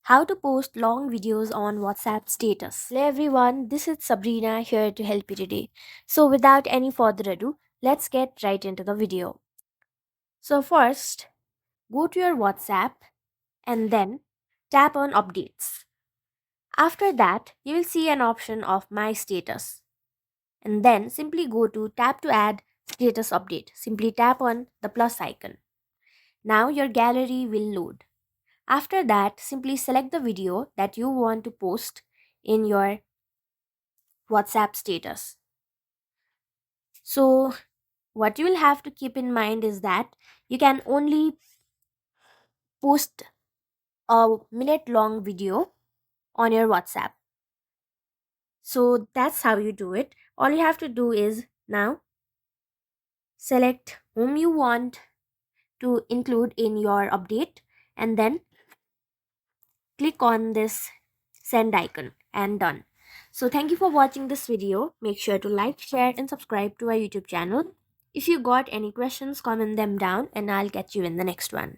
How to post long videos on WhatsApp status. Hello everyone, this is Sabrina here to help you today. So without any further ado, let's get right into the video. So first, go to your WhatsApp and then tap on updates. After that, you will see an option of my status. And then simply go to tap to add status update. Simply tap on the plus icon. Now your gallery will load. After that, simply select the video that you want to post in your WhatsApp status. So, what you will have to keep in mind is that you can only post a minute long video on your WhatsApp. So, that's how you do it. All you have to do is now select whom you want to include in your update and then click on this send icon and done. So thank you for watching this video. Make sure to like, share and subscribe to our YouTube channel. If you got any questions, comment them down and I'll catch you in the next one.